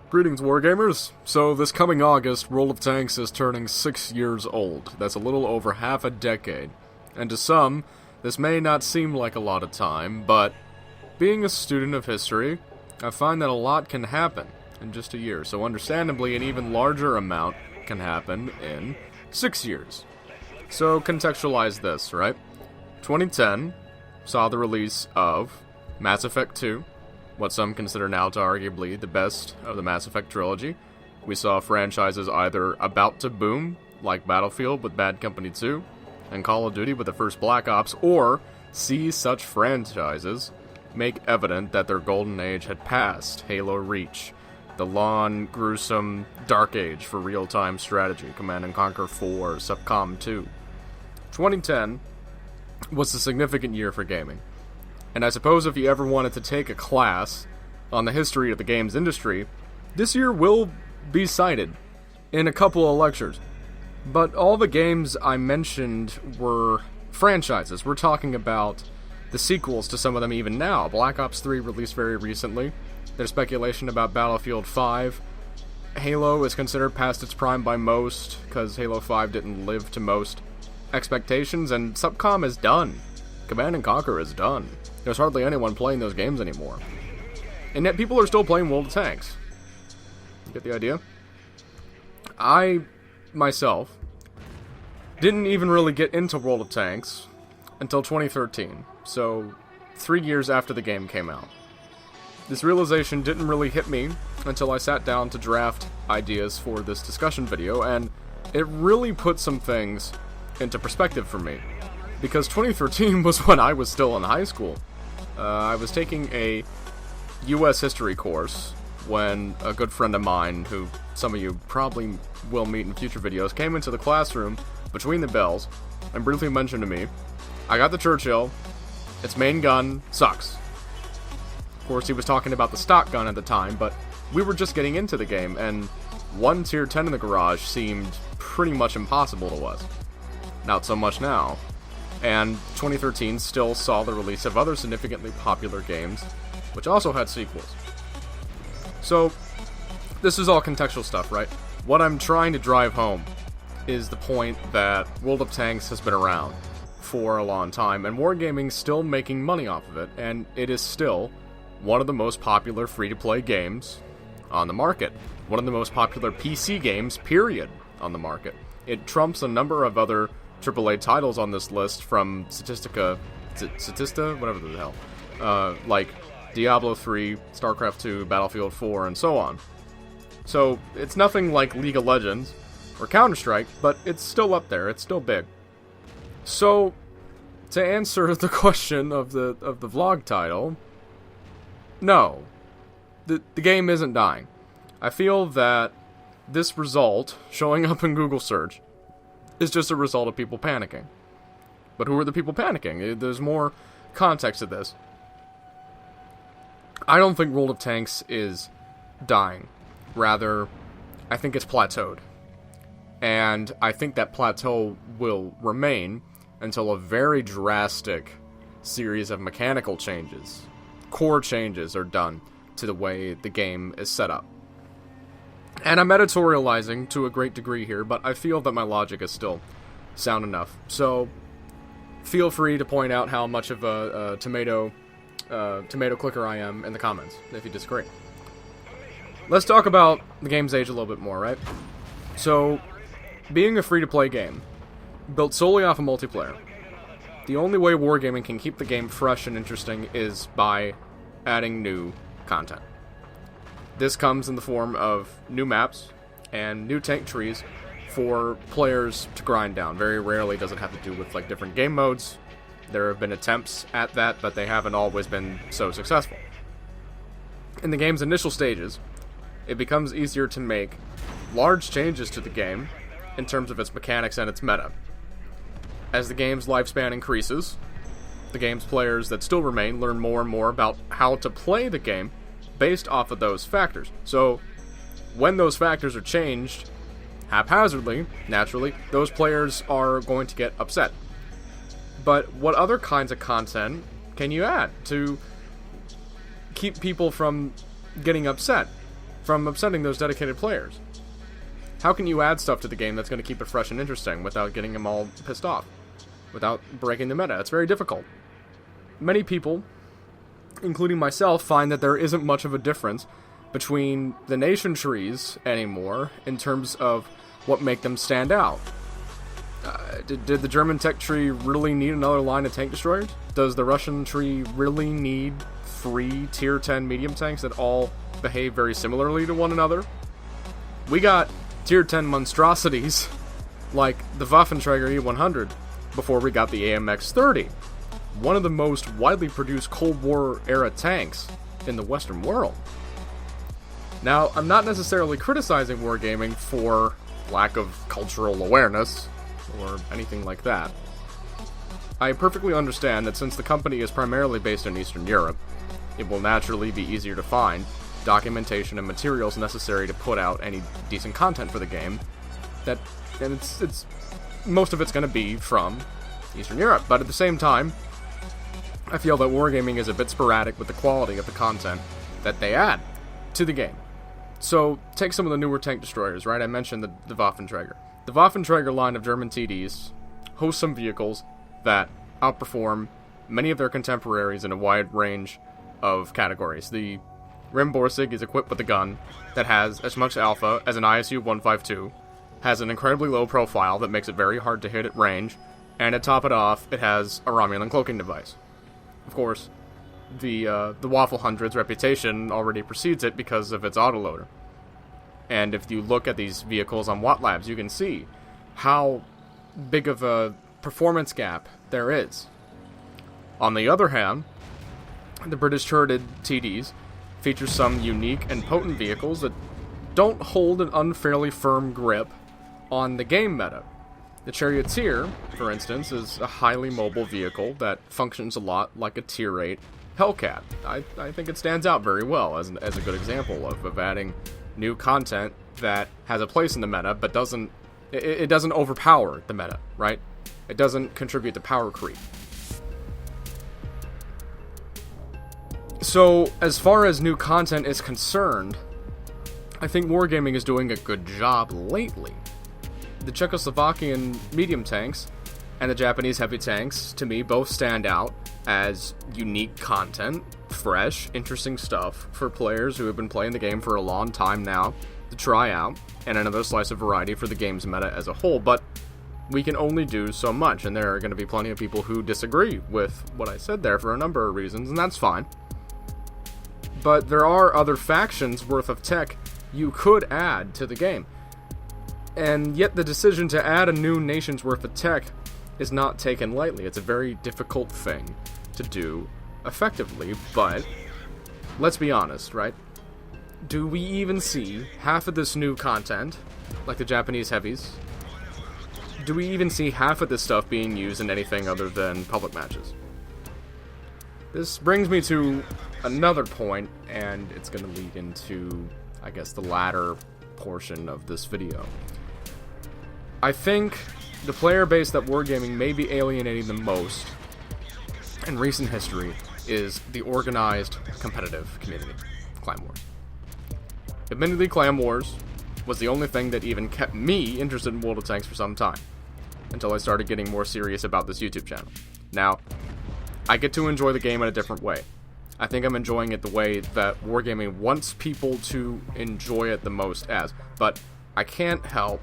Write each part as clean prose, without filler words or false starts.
Greetings, Wargamers! So, this coming August, World of Tanks is turning 6 years old. That's a little over half a decade. And to some, this may not seem like a lot of time, but being a student of history, I find that a lot can happen in just a year. So understandably, an even larger amount can happen in 6 years. So, contextualize this, right? 2010 saw the release of Mass Effect 2, what some consider now to arguably the best of the Mass Effect trilogy. We saw franchises either about to boom, like Battlefield with Bad Company 2, and Call of Duty with the first Black Ops, or see such franchises make evident that their golden age had passed. Halo Reach, the long, gruesome Dark Age for real-time strategy, Command & Conquer 4, SubCom 2. 2010 was a significant year for gaming. And I suppose if you ever wanted to take a class on the history of the games industry, this year will be cited in a couple of lectures. But all the games I mentioned were franchises. We're talking about the sequels to some of them even now. Black Ops 3 released very recently. There's speculation about Battlefield 5. Halo is considered past its prime by most, because Halo 5 didn't live to most expectations, and SubCom is done. Command & Conquer is done. There's hardly anyone playing those games anymore. And yet people are still playing World of Tanks. You get the idea? I, myself, didn't even really get into World of Tanks until 2013. So, 3 years after the game came out. This realization didn't really hit me until I sat down to draft ideas for this discussion video, and it really put some things into perspective for me. Because 2013 was when I was still in high school. I was taking a U.S. history course when a good friend of mine, who some of you probably will meet in future videos, came into the classroom between the bells and briefly mentioned to me, I got the Churchill, its main gun sucks. Of course, he was talking about the stock gun at the time, but we were just getting into the game, and one tier 10 in the garage seemed pretty much impossible to us. Not so much now. And 2013 still saw the release of other significantly popular games, which also had sequels. So, this is all contextual stuff, right? What I'm trying to drive home is the point that World of Tanks has been around for a long time, and wargaming's still making money off of it, and it is still one of the most popular free-to-play games on the market. One of the most popular PC games, period, on the market. It trumps a number of other AAA titles on this list, from Statista, whatever the hell, like Diablo 3, StarCraft 2, Battlefield 4, and so on. So, it's nothing like League of Legends or Counter-Strike, but it's still up there, it's still big. So, to answer the question of the vlog title, no, the game isn't dying. I feel that this result, showing up in Google search, is just a result of people panicking. But who are the people panicking? There's more context to this. I don't think World of Tanks is dying. Rather, I think it's plateaued. And I think that plateau will remain until a very drastic series of mechanical changes, core changes, are done to the way the game is set up. And I'm editorializing to a great degree here, but I feel that my logic is still sound enough. So, feel free to point out how much of a tomato clicker I am in the comments, if you disagree. Let's talk about the game's age a little bit more, right? So, being a free-to-play game, built solely off of multiplayer, the only way wargaming can keep the game fresh and interesting is by adding new content. This comes in the form of new maps and new tank trees for players to grind down. Very rarely does it have to do with like different game modes. There have been attempts at that, but they haven't always been so successful. In the game's initial stages, it becomes easier to make large changes to the game in terms of its mechanics and its meta. As the game's lifespan increases, the game's players that still remain learn more and more about how to play the game based off of those factors. So, when those factors are changed haphazardly, naturally, those players are going to get upset. But what other kinds of content can you add to keep people from getting upset? from upsetting those dedicated players. How can you add stuff to the game that's going to keep it fresh and interesting without getting them all pissed off? Without breaking the meta? It's very difficult. Many people, including myself, find that there isn't much of a difference between the nation trees anymore in terms of what make them stand out. Did the German tech tree really need another line of tank destroyers? Does the Russian tree really need 3 tier 10 medium tanks that all behave very similarly to one another? We got tier 10 monstrosities like the Waffenträger E100 before we got the AMX-30, one of the most widely produced Cold War era tanks in the Western world. Now, I'm not necessarily criticizing wargaming for lack of cultural awareness or anything like that. I perfectly understand that since the company is primarily based in Eastern Europe, it will naturally be easier to find documentation and materials necessary to put out any decent content for the game. And it's most of it's going to be from Eastern Europe, but at the same time, I feel that wargaming is a bit sporadic with the quality of the content that they add to the game. So, take some of the newer tank destroyers, right? I mentioned the Waffenträger. The Waffenträger line of German TDs hosts some vehicles that outperform many of their contemporaries in a wide range of categories. The Rimborsig is equipped with a gun that has as much alpha as an ISU-152, has an incredibly low profile that makes it very hard to hit at range, and to top it off, it has a Romulan cloaking device. Of course, the Waffle 100's reputation already precedes it because of its autoloader. And if you look at these vehicles on Watt Labs, you can see how big of a performance gap there is. On the other hand, the British turreted TDs feature some unique and potent vehicles that don't hold an unfairly firm grip on the game meta. The Charioteer, for instance, is a highly mobile vehicle that functions a lot like a Tier 8 Hellcat. I think it stands out very well as a good example of adding new content that has a place in the meta, but doesn't overpower the meta, right? It doesn't contribute to power creep. So, as far as new content is concerned, I think wargaming is doing a good job lately. The Czechoslovakian medium tanks and the Japanese heavy tanks, to me, both stand out as unique content, fresh, interesting stuff for players who have been playing the game for a long time now to try out, and another slice of variety for the game's meta as a whole. But we can only do so much, and there are going to be plenty of people who disagree with what I said there for a number of reasons, and that's fine. But there are other factions worth of tech you could add to the game. And yet the decision to add a new nation's worth of tech is not taken lightly. It's a very difficult thing to do effectively, but let's be honest, right? Do we even see half of this new content, like the Japanese heavies? Do we even see half of this stuff being used in anything other than public matches? This brings me to another point, and it's going to lead into, I guess, the latter portion of this video. I think the player base that wargaming may be alienating the most in recent history is the organized, competitive community, Clan Wars. Admittedly, Clan Wars was the only thing that even kept me interested in World of Tanks for some time, until I started getting more serious about this YouTube channel. Now, I get to enjoy the game in a different way. I think I'm enjoying it the way that wargaming wants people to enjoy it the most as, but I can't help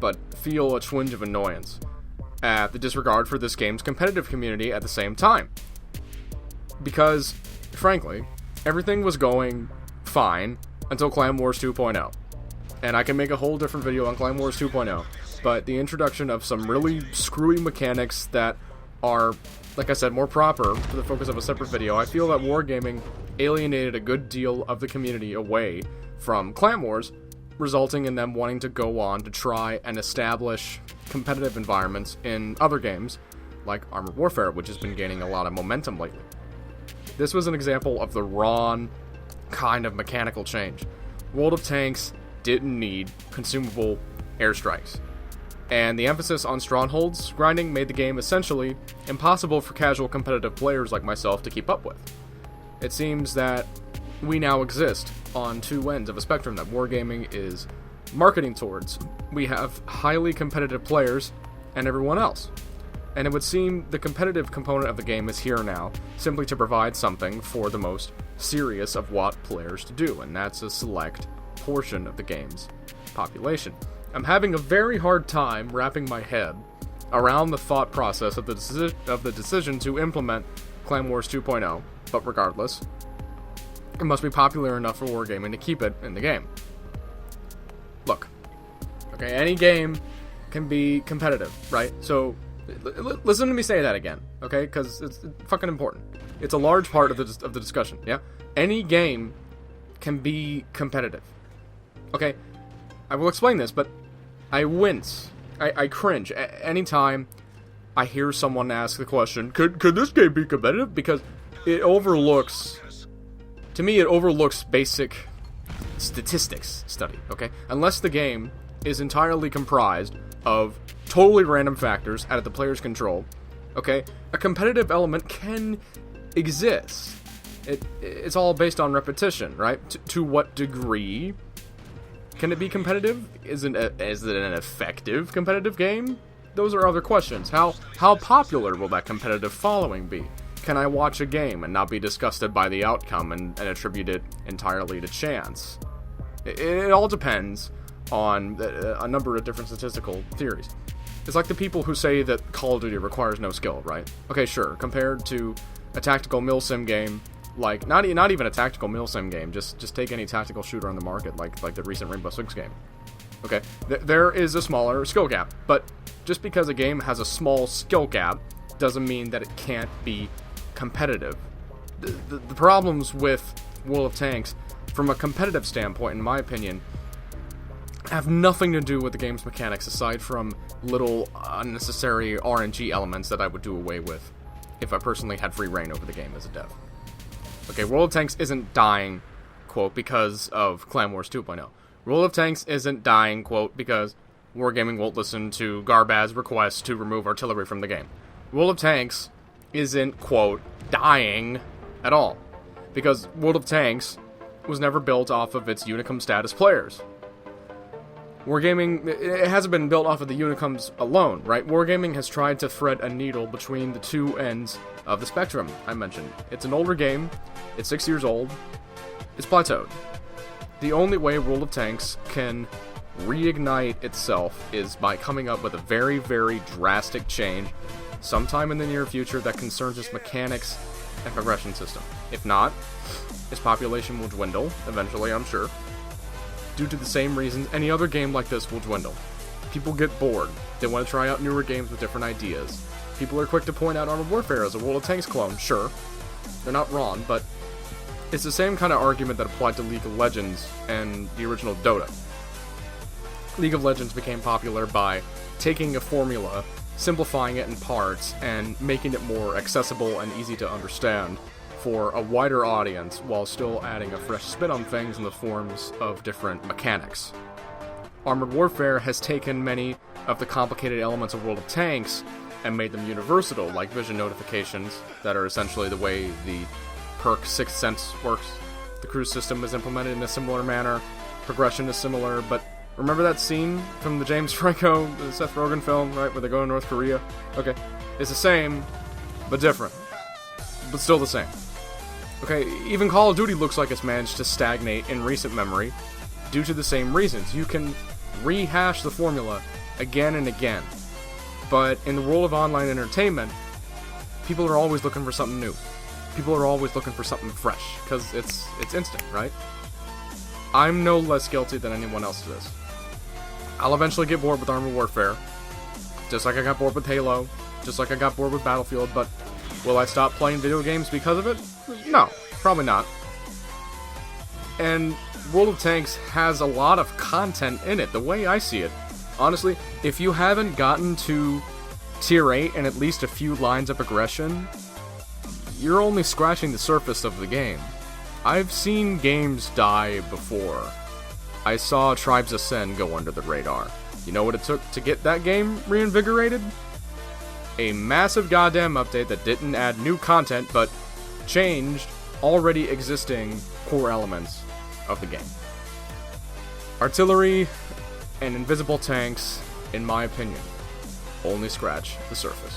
but feel a twinge of annoyance at the disregard for this game's competitive community at the same time. Because, frankly, everything was going fine until Clan Wars 2.0. And I can make a whole different video on Clan Wars 2.0, but the introduction of some really screwy mechanics that are, like I said, more proper for the focus of a separate video, I feel that wargaming alienated a good deal of the community away from Clan Wars, resulting in them wanting to go on to try and establish competitive environments in other games, like Armored Warfare, which has been gaining a lot of momentum lately. This was an example of the wrong kind of mechanical change. World of Tanks didn't need consumable airstrikes, and the emphasis on strongholds grinding made the game essentially impossible for casual competitive players like myself to keep up with. It seems that we now exist on two ends of a spectrum that wargaming is marketing towards. We have highly competitive players and everyone else. And it would seem the competitive component of the game is here now, simply to provide something for the most serious of what players to do, and that's a select portion of the game's population. I'm having a very hard time wrapping my head around the thought process of the decision to implement Clan Wars 2.0, but regardless, it must be popular enough for wargaming to keep it in the game. Look, okay, any game can be competitive, right? So, listen to me say that again, okay? Because it's fucking important. It's a large part of the discussion, yeah? Any game can be competitive. Okay, I will explain this, but I wince. I cringe anytime I hear someone ask the question, could this game be competitive? Because it overlooks, to me, it overlooks basic statistics study, okay? Unless the game is entirely comprised of totally random factors out of the player's control, okay? A competitive element can exist. It's all based on repetition, right? To what degree can it be competitive? Is it an effective competitive game? Those are other questions. How popular will that competitive following be? Can I watch a game and not be disgusted by the outcome and attribute it entirely to chance? It all depends on a number of different statistical theories. It's like the people who say that Call of Duty requires no skill, right? Okay, sure. Compared to a tactical milsim game, like not even a tactical milsim game, just take any tactical shooter on the market, like the recent Rainbow Six game. Okay, there is a smaller skill gap, but just because a game has a small skill gap doesn't mean that it can't be competitive. The problems with World of Tanks, from a competitive standpoint, in my opinion, have nothing to do with the game's mechanics aside from little unnecessary RNG elements that I would do away with if I personally had free reign over the game as a dev. Okay, World of Tanks isn't dying, quote, because of Clan Wars 2.0. World of Tanks isn't dying, quote, because Wargaming won't listen to Garbaz's request to remove artillery from the game. World of Tanks isn't, quote, dying at all, because World of Tanks was never built off of its Unicum status players. Wargaming, it hasn't been built off of the Unicums alone, right? Wargaming has tried to thread a needle between the two ends of the spectrum I mentioned. It's an older game, it's 6 years old, it's plateaued. The only way World of Tanks can reignite itself is by coming up with a very, very drastic change sometime in the near future that concerns its mechanics and progression system. If not, its population will dwindle, eventually, I'm sure. Due to the same reasons any other game like this will dwindle. People get bored. They want to try out newer games with different ideas. People are quick to point out Armored Warfare as a World of Tanks clone, sure. They're not wrong, but it's the same kind of argument that applied to League of Legends and the original Dota. League of Legends became popular by taking a formula, simplifying it in parts, and making it more accessible and easy to understand for a wider audience while still adding a fresh spin on things in the forms of different mechanics. Armored Warfare has taken many of the complicated elements of World of Tanks and made them universal, like vision notifications that are essentially the way the perk Sixth Sense works. The cruise system is implemented in a similar manner, progression is similar, but remember that scene from the James Franco, the Seth Rogen film, right, where they go to North Korea? Okay, it's the same, but different. But still the same. Okay, even Call of Duty looks like it's managed to stagnate in recent memory due to the same reasons. You can rehash the formula again and again, but in the world of online entertainment, people are always looking for something new. People are always looking for something fresh, because it's instant, right? I'm no less guilty than anyone else to this. I'll eventually get bored with Armored Warfare, just like I got bored with Halo, just like I got bored with Battlefield, but will I stop playing video games because of it? No, probably not. And World of Tanks has a lot of content in it, the way I see it. Honestly, if you haven't gotten to Tier 8 and at least a few lines of progression, you're only scratching the surface of the game. I've seen games die before. I saw Tribes Ascend go under the radar. You know what it took to get that game reinvigorated? A massive goddamn update that didn't add new content, but changed already existing core elements of the game. Artillery and invisible tanks, in my opinion, only scratch the surface.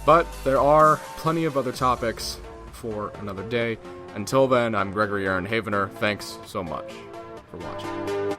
But there are plenty of other topics for another day. Until then, I'm Gregory Aaron Havener. Thanks so much for watching.